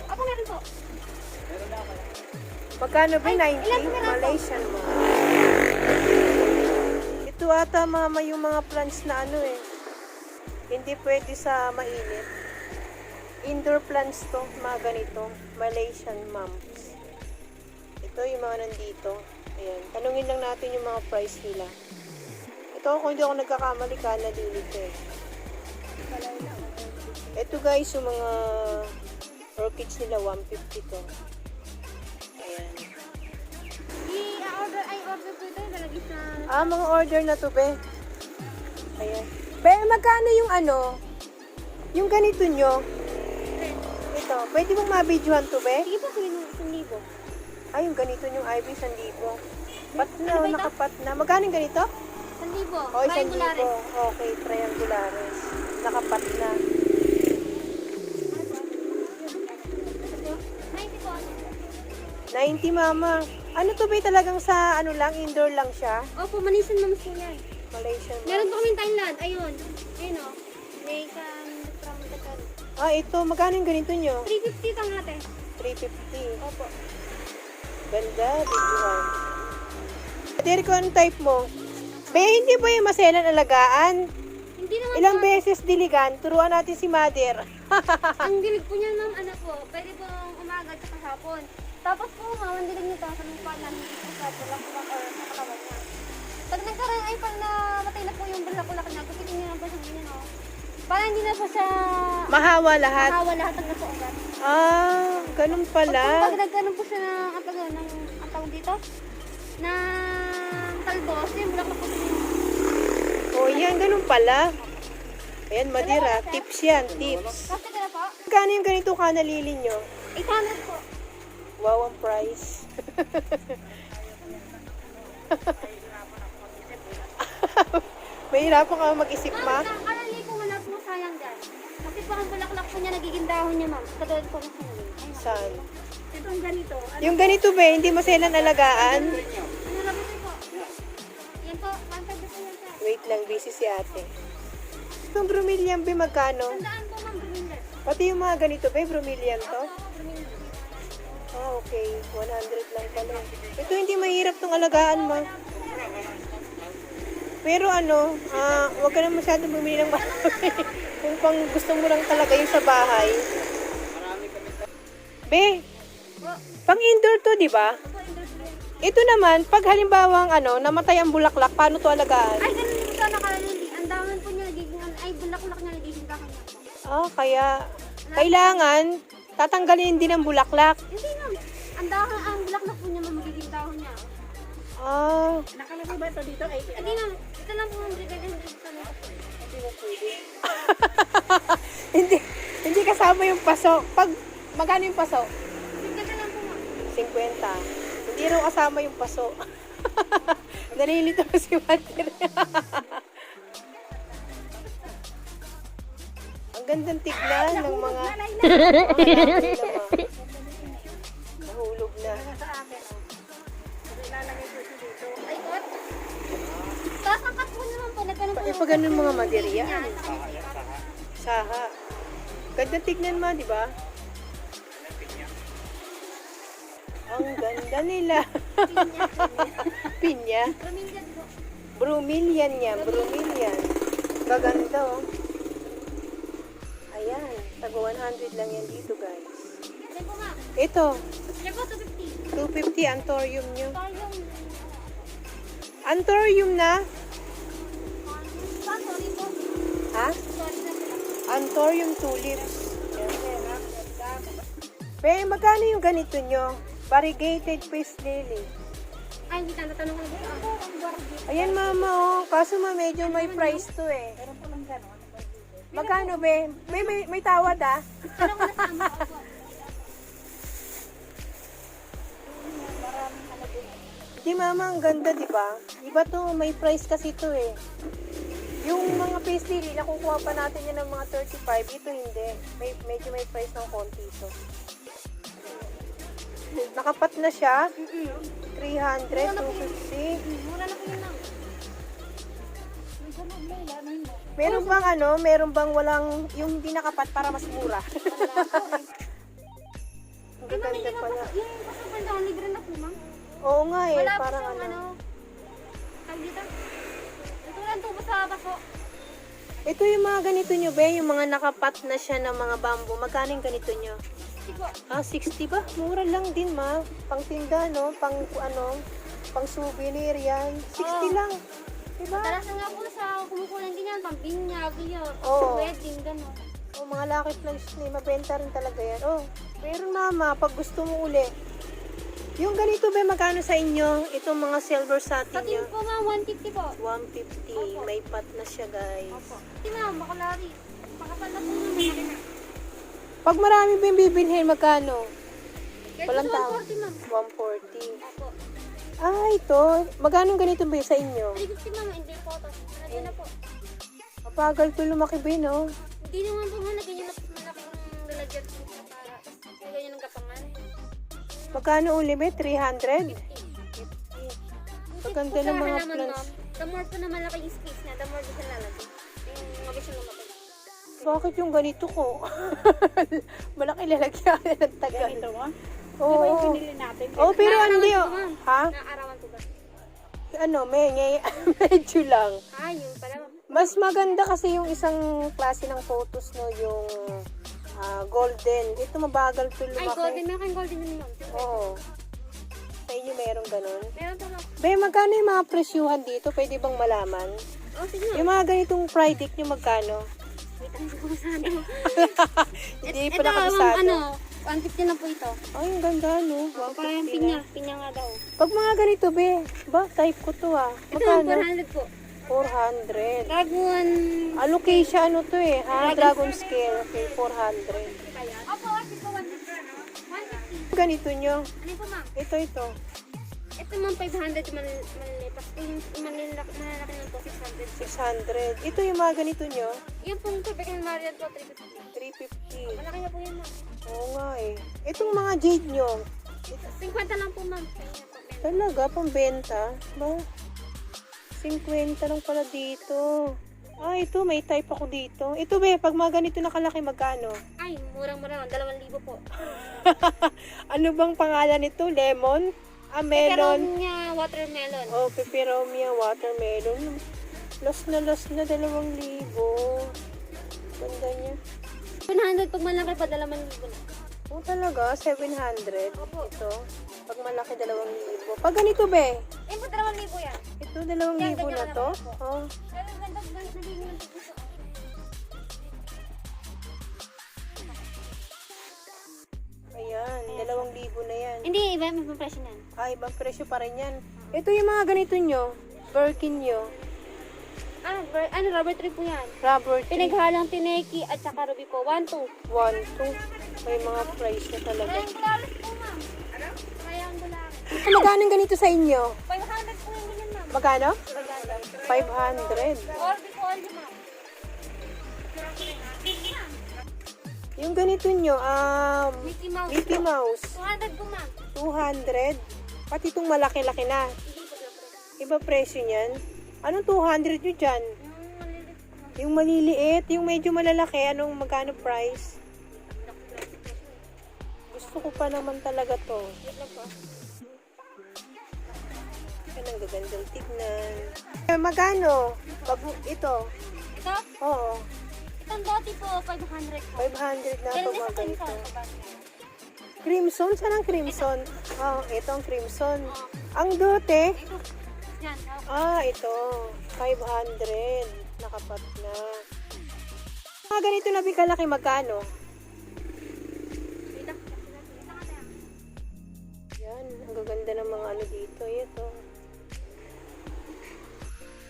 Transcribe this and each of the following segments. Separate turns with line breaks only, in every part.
Ako meron po.
Magkano ba? 90? Malaysian mo. Ito ata mama yung mga plants na ano eh. Hindi pwede sa mainit. Indoor plants to, mga ganito. Malaysian mums. Ito yung mga nandito. Ayan. Tanungin lang natin yung mga price nila. Ito kung hindi ako nagkakamali ka, nalilito eh. Ito guys, yung mga orchids nila, 150 to. Ayan.
I-order po ito. Nalagay sa...
Mga order na to, be. Ayan. Be, magkano yung ano? Yung ganito nyo? Ito, pwede mong mabidyohan to, be?
Sige po, sige 1,000.
Ay, yung ganito yung ivy, 1,000. Pat na, nakapat na. Magkano yung ganito?
1,000.
Oh, 1,000.
Triangulares.
Okay, triangulares. Nakapat na.
90 po.
90, mama. Ano to, be? Talagang sa, ano lang, indoor lang siya?
Opo, Malaysian mums po yan.
Malaysian.
Meron po kaming Thailand. Ayun. Ayun o. May from Takan.
Ito. Magkano yung ganito nyo?
350 tang natin.
350.
Opo.
Ganda, bidyohan. Dere ko, anong type mo? Be, hindi ba yung maselan alagaan?
Hindi naman
Ilang
po.
beses diligan? Turuan natin si mother.
Ang dilig po niyan, ma'am, ano po, pwede pong umaga at saka hapon. Tapos po, ma'am, ang dilig nito sa lupa lang, hindi sa bulak-bulak or sa katawan niya. Pag nagkaroon ay pag namatay na po yung bulak-bulak niya, gupitin niya lang po siya ganyan, oh. Para hindi na po siya
Mahawa lahat.
makawa lahat ng nasa ugat.
Ganun pala.
Pag nagkaroon po siya ng, ang tawag dito, ng talbos, yung bulak-bulak po siya.
Oh, yan, ganun pala. Ayan, Madira. Tips yan, tips.
Kasi ka na po,
Magkano yung ganito kanalili nyo?
800 po.
Wow, ang price. Mahirapan ka mag-isip, ma?
Ma'am, kalali ko wala po sayang dyan. Kasi parang bulaklak po niya, nagiging dahon niya, ma'am. Katulad po ng sinuli.
Saan?
Itong ganito.
Yung ganito ba, hindi maselan alagaan?
Ano lang po? Yan po, pantay po yan sa.
Wait lang, busy si ate. Itong bromelian ba, magkano?
Tandaan po, ma'am, Brunilda.
Pati yung mga ganito ba, bromelian to?
Ako, Brunilda.
Okay. 100 lang pala. Ito hindi mahirap tong alagaan, ma. Pero ano, wag ka na masyadong bumili ng marami. Kung pang gusto mo lang talaga yung sa bahay. Be, pang indoor to, di ba?
Ako, industry.
Ito naman, pag halimbawa namatay ang bulaklak, paano to alagaan?
Ay, ganun po ito nakalali. Ang dahon po niya, nagiging, ay, bulaklak niya, nagiging dahon niya po.
Kaya, kailangan, tatanggalin din ang bulaklak.
Hindi, ma'am. Ang dahon, ang bulaklak po niya, ma'am, magiging dahon niya.
Nakalagay ba ito dito? Ay,
Hindi, ma'am. Ito lang po, ma'am, brigade, hindi ito lang.
hindi, hindi kasama yung paso. Pag, magkano yung paso?
Ito lang po, ma'am.
50. Hindi raw kasama yung paso. Nalilito na si Mater. Ang gandang tignan ng mga... Nahulog na.
sa akin. Ilalagay ko ito dito.
Ay, what? Tapos ang cut po naman po, nagkaroon po.
Pag ganun mga material. Saha. Ganda tignan mo, di ba? Ang ganda nila. Pinya.
Bromeliad po.
Bromelian yan. Bromelian. Gaganda, oh. Ayan. Tago 100 lang yan dito, guys.
Yan po, ma'am.
Ito.
Yan po, 250.
250 anthurium nyo.
Tayong...
Anthurium na?
Sorry po.
Ha?
Sorry na po.
Anthurium tulips. Pero magkano yung ganito nyo? Variegated peace lily.
Ay, hindi na natanong ko na po. Ang guardia.
Ayan, mama, oh. Kaso medyo may price to eh.
Meron po lang gano'n.
Magkano, be? May tawad, ah.
Tanong ko na sa ama ko po.
Di, mama, ang ganda, di ba? Iba to, may price kasi to eh. Yung mga peace lily, nakukuha pa natin yan ng mga 35. Ito hindi. Medyo may price ng konti ito. Nakapat na siya. 300, 250.
Mura na po yun lang.
Meron bang walang, yung hindi nakapat para mas mura? Ang
Eh, ma'am, hindi
gaganda
naman
pala.
po, yung pasok na libre na po, ma'am.
Oo nga eh,
Wala po
parang
siyang
ano.
tawag dito. Ito lang po sa baso.
Ito yung mga ganito nyo, be, yung mga nakapat na siya ng mga bamboo. Magkano yung ganito nyo?
Tipo,
Ah, 60 ba? Mura lang din, ma. Pang tinda, no? Pang, ano, pang souvenir yan. 60
Oo.
lang. Diba?
kadalasan nga po sa kumukulang din yan, pambinyag, yun.
Oo.
Wedding, gano'n.
Oh, mga lucky flags ni mabenta rin talaga yan. Oh, meron mama, pag gusto mo uli. Yung ganito ba, magkano sa inyo? Itong mga silver
Sa
satin
team
nyo?
po, ma'am, 150 po.
150.
Opo.
May pat na siya, guys.
Opo. Hindi, ma'am, bakulari. Pakapal na po naman, malaki na.
Pag marami ba yung bibilhin, magkano?
Kahit
Walang
po
tao.
140, ma'am.
140.
Opo.
Ah, ito. Magkano ganito ba sa inyo?
350, ma'am, hindi po ito. Nandun na po.
Mapagal to lumaki ba, no?
Hindi naman po malagyan yung malaking lalagyan po para lagyan yung kapangan.
Magkano uli ba? 300?
50.
Maganda ng mga plants.
The more po na malaki yung space niya, the more din siya lalagyan. Yung mabilis siya lumaki.
Bakit yung ganito ko? Malaki lalagyan ng tagal.
Ganito mo?
Oo.
Di ba yung pinili natin?
Oh, pero hindi.
Naarawan
Oh.
po, ma'am.
Ha?
Naarawan po ba?
Ano, medyo lang.
Ah, yun pala, ma'am.
Mas maganda kasi yung isang klase ng photos, no, yung golden. Ito mabagal to
Ay,
lumaki.
golden. Meron kayong golden yun, ma'am.
Oo. Sa inyo meron ganun.
Meron po, ma'am.
Be, magkano yung mga presyuhan dito? Pwede bang malaman?
Oh, sige, ma'am.
Yung mga ganitong Friday nyo, magkano?
Wait, ano po sa ano?
Hindi
Ito,
pa
ma'am,
nakabisado.
ano, 150 na po ito.
Ay, ang ganda, no?
Para yung
150
pinya.
na.
Pinya nga daw.
Pag mga ganito, be, ba, type ko to ah.
Ito, ma'am,
Magkano?
400 po.
400.
Dragon.
Alocasia, ano to eh? Dragon scale. Okay, 400.
Opo, kasi po 150. 150.
Ganito nyo.
Ano po, ma'am?
Ito.
Ito, ma'am, 500 malilipas. Yung malalaki ng po, 600.
600. Ito yung mga ganito nyo.
Yung pong Tropical Marian po, 350.
350.
Malaki na po yan, ma'am.
Oo nga eh. Itong mga jade nyo.
50 lang po, ma'am. Sa inyo po.
Talaga, pambenta. Ba? 50 lang pala dito. Ah, ito, may type ako dito. Ito be, pag mga ganito nakalaki, magkano?
Ay, murang-murang. 2,000 po.
Ano bang pangalan nito? Lemon? Ah, melon?
Peperomia watermelon.
Oh, peperomia, watermelon. Lost na 2,000. Ganda niya.
100 pag malaki pa, 2,000 na.
Oh, talaga? 700?
Opo.
Ito. Pag malaki, 2,000. Pag ganito be,
Ayun po, 2,000 yan.
ito 2,000 na to? Oh.
Pero ganda, naging yung gusto.
Ayan, 2,000 na yan.
Hindi, iba yung presyo niyan.
Ah, ibang presyo pa rin yan. Ito yung mga ganito nyo. Birkin nyo.
Ano, rubber tree po yan.
Rubber tree.
Pinaghalang tineki at saka ruby po. 1, 2.
1, 2. May mga price na talaga.
Triangularis po, ma'am. Ano? Triangularis.
Ah, magkano yung ganito sa inyo?
500 po yung ganyan, ma'am.
Magkano?
500.
500.
Orbi po, orbi, ma'am.
Yung ganito nyo,
Mickey Mouse.
Mickey Mouse.
200 po, ma'am.
200. Pati itong malaki-laki na.
Hindi po yung presyo.
Iba presyo niyan. Anong 200 nyo dyan?
Yung maliliit po, ma'am.
Yung maliliit, yung medyo malalaki, anong magkano price? Gusto ko pa naman talaga to.
Wait lang po.
Yan ang gagandang tignan. Eh, magkano? Ito.
Ito?
Oo.
Itong dati po, 500 po.
500 na ito
Pero
mga
nasa
ganito.
crimson.
Crimson? Saan ang crimson? Oh, ito ang crimson.
Oo.
Ang dote?
Ito. Yan.
Ito. 500. Nakapat na. Mga ganito na kalaki magkano?
Wait lang.
Yan. Ang gaganda ng mga ano dito. Ito.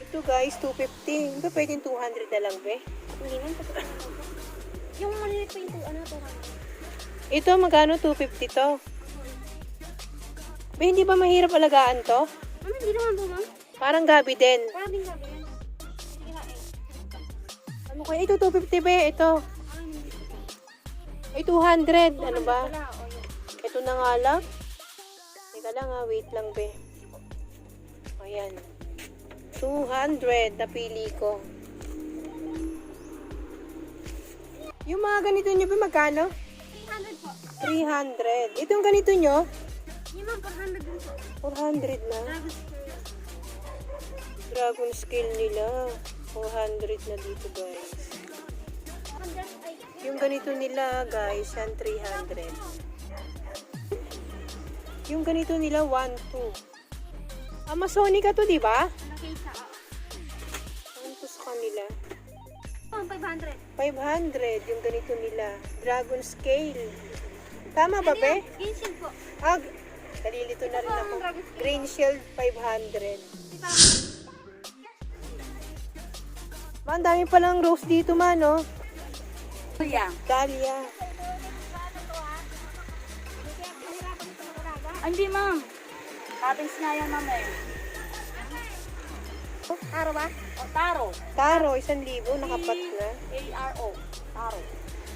Ito guys, 250. Ba pwedeng 200 na lang, be?
Hindi man. Yung maliliit po yung 200.
Ito, magkano? 250 to. Be, hindi ba mahirap alagaan to?
Ma'am, hindi naman po, ma'am.
Parang gabi din.
Parang din gabi yan. Sige nga eh.
Ano kaya? Ito, 250 be. Ito.
Ay,
Ay, 200. Ano ba?
wala. O, yan.
Ito na nga lang. Teka lang ha, wait lang be. Ayan. 200 napili ko. Yung mga ganito nyo ba magkano?
300 po.
300. Ito yung ganito nyo?
Yung ma'am, 400 din po.
400 na. Dragon scale nila. 400 na dito guys. Yung ganito nila guys, yan 300. Yung ganito nila 1,200. Amazonica to, di ba?
Nakita.
Ano sa kanila?
Oh, 500.
500 yung ganito nila. Dragon scale. Tama ba, be?
Green shield po.
Nalilito na rin
Ito po
ako.
ang Dragon scale.
Green shield 500. Ma, ang dami palang rose dito, ma, no?
Kuya.
Dahlia.
Hindi, ma'am. Cuttings nga yan, ma'am eh.
Taro ba?
O, taro.
Taro, 1,000. Nakapat na.
A-R-O. Taro.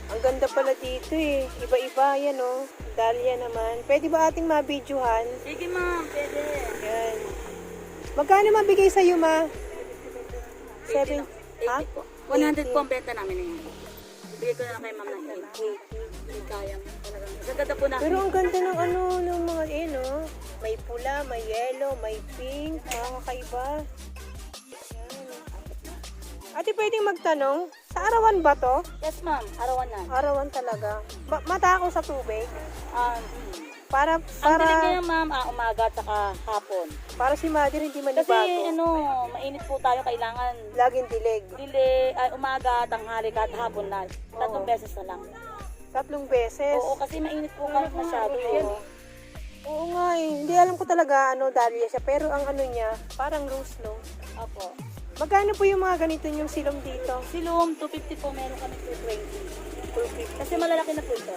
Ang ganda pala dito eh. Iba-iba yan, oh. Dahlia naman. Pwede ba ating mabidyohan?
Sige, ma'am. Pwede.
Yan. Magkano mabigay sa'yo, ma? 7. Ha?
80 po. 100 po ang benta namin na yan. Bigay ko na lang kay ma'am ng 80. Hindi kaya mo talagang. Gaganda po namin.
Pero ang ganda ng ano, ng mga oh. May pula, may yellow, may pink. Kakaiba. Yan. Ate, pwedeng magtanong? Sa arawan ba to?
Yes, ma'am. Arawan na.
Arawan talaga. Mata ako sa tubig. Para,
Ang dilig
para,
niya, ma'am, umaga at saka hapon.
para si mother hindi
Kasi,
manibago.
mainit po tayo. Kailangan
Laging dilig.
umaga, tanghali, kahit hapon na. Tatlong
Oo.
beses na lang.
3 beses.
Oo, kasi mainit po kahit masyado. Eh.
Oo nga eh. Hindi alam ko talaga dahlia siya. Pero ang ano niya, parang rose, no?
Opo.
Magkano po yung mga ganito yung silong dito?
Silum, 250 po, meron kami 220. 250. Kasi malalaki na po ito.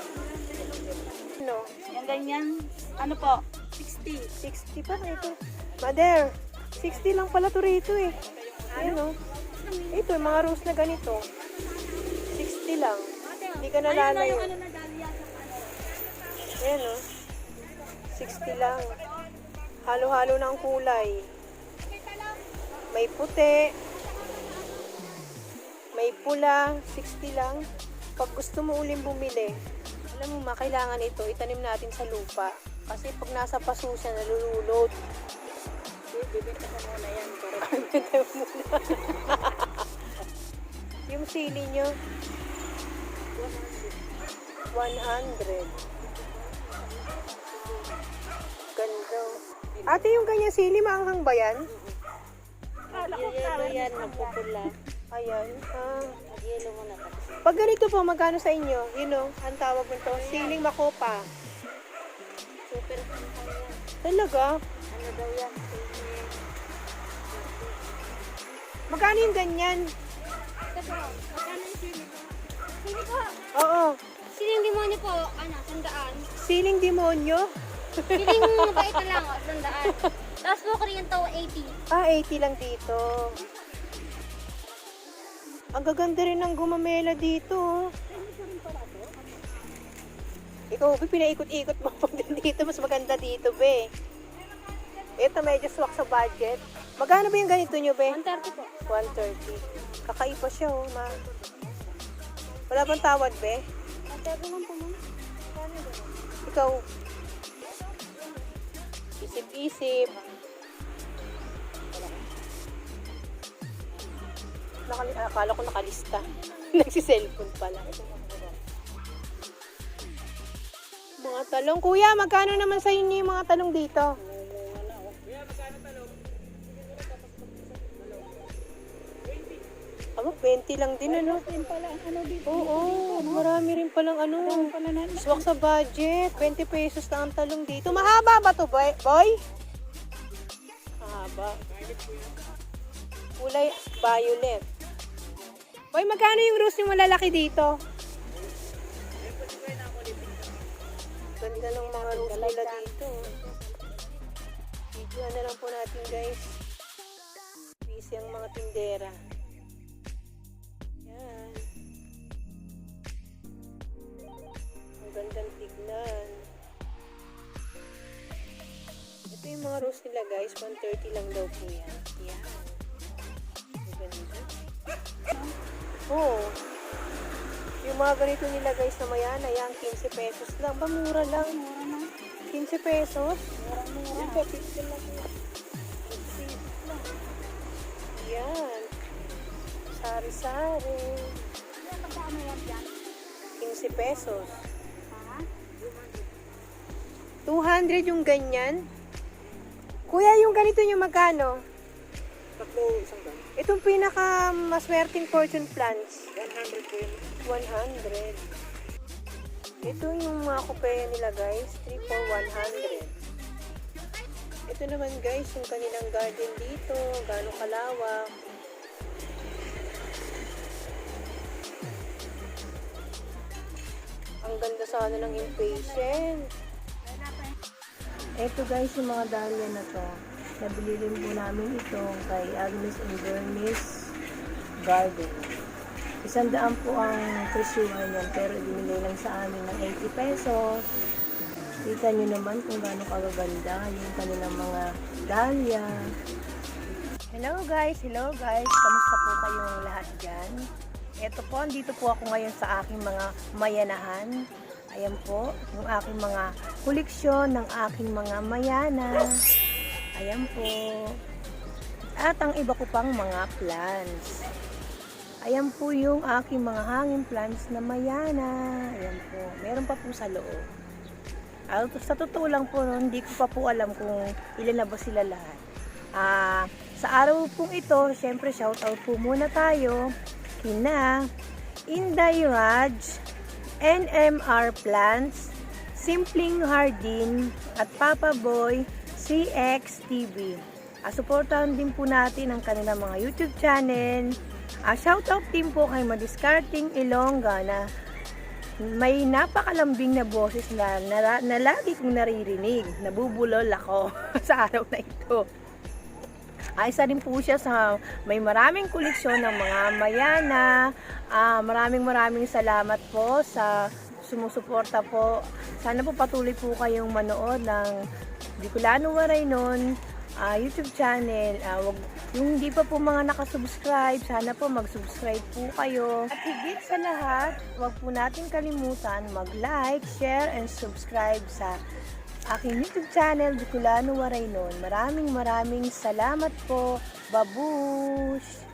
Ano?
Yung ganyan, ano po, 60.
60 pa na ito. Mother, 60 lang pala to rito eh. Ayan o. Ito, yung mga rose na ganito. 60 lang. Hindi ka nalalayo.
Ano na dahlia sa ano.
Ayan o. 60 lang. Halo-halo na ang kulay. May puti. May pula. 60 lang. Pag gusto mo uling bumili, alam mo ma, kailangan ito, itanim natin sa lupa. Kasi pag nasa paso siya, nalululot.
Bibenta ko muna yan.
Itanim muna. Yung sili nyo, 100. Ganda. Ate, yung kanya sili, maanghang ba yan?
Yelo yan, magpupula.
Ayan.
Yelo mo na.
Pag ganito po, magkano sa inyo? You know, ang tawag nito, siling makopa.
Super pantay yan.
Talaga?
Ano daw yan?
Magkano yung ganyan?
Ito po. Magkano yung sili? Sili po.
Oo.
Siling demonyo po, 100.
Siling demonyo?
Siling mabait na lang, 100. Tapos po Korean to, 80.
80 lang dito. Ang gaganda rin ng gumamela dito. Ikaw, Be, pinaikot-ikot mo pag dito. Mas maganda dito, Be. Ito, medyo swak sa budget. Magkano ba yung ganito nyo, Be?
130 po.
130. Kakaiba siya, oh, ma. Wala bang tawad, Be?
130 lang po, ma'am.
Ikaw. Isip-isip. Akala ko nakalista. Nagsiselfone pala. Mga talong. Kuya, magkano naman sa inyo yung mga talong dito? Aba, 20 lang din, ano? Oo, marami rin palang swak sa budget. 20 pesos na ang talong dito. Mahaba ba to, boy? Mahaba. Kulay violet. Boy, magkano yung rose yung malalaki dito? Ganda ng mga rose nila dito. Videoan na lang po natin, guys. Busy ang mga tindera. Yan. Ang gandang tignan. Ito yung mga rose nila, guys. 130 lang daw po yan. Yan. Ang ganda. Oo. Yung mga ganito nila guys na mayana, yan, 15 pesos lang. Ba, mura lang. 15 pesos? Mura. Ito, 15 lang. Yan. Sari-sari. 15 pesos. 200 yung ganyan. Kuya, yung ganito yung magkano?
Tatlo, isang daan.
Itong pinaka maswerteng fortune plants.
100 po yun.
100. Ito yung mga kupeya nila guys. 3 for 100. Ito naman guys, yung kanilang garden dito. Gaano kalawak. Ang ganda sana ng impatient. Ito guys, yung mga dahlia na to. Nabili rin po namin ito kay Agnes and Bernice Garden. 100 po ang presyuhan niyan, pero ibinigay lang sa amin ng 80 pesos. Kita nyo naman kung gaano kagaganda yung kanilang mga dahlia. Hello guys! Kamusta po kayong lahat dyan? Ito po, andito po ako ngayon sa aking mga mayanahan. Ayan po, yung aking mga koleksyon ng aking mga mayana. Ayan po. At ang iba ko pang mga plants. Ayan po yung aking mga hanging plants na mayana. Ayan po. Meron pa po sa loob. Sa totoo lang po, hindi ko pa po alam kung ilan na ba sila lahat. Sa araw pong ito, syempre shoutout po muna tayo kina Inday Raj, NMR Plants, Simpling Hardin, at Papa Boy CX TV. Suportahan din po natin ang kanilang mga YouTube channel. Shoutout din po kay Madiskarting Ilongga na may napakalambing na boses na lagi kong naririnig. Nabubulol ako sa araw na ito. Isa rin po siya sa may maraming koleksyon ng mga mayana. Maraming salamat po sa sumusuporta po. Sana po patuloy po kayong manood ng Bicolano Waraynon YouTube channel. Yung hindi pa po mga nakasubscribe, sana po mag-subscribe po kayo. At higit sa lahat, huwag po natin kalimutan mag-like, share, and subscribe sa aking YouTube channel, Bicolano Waraynon. Maraming salamat po. Babush!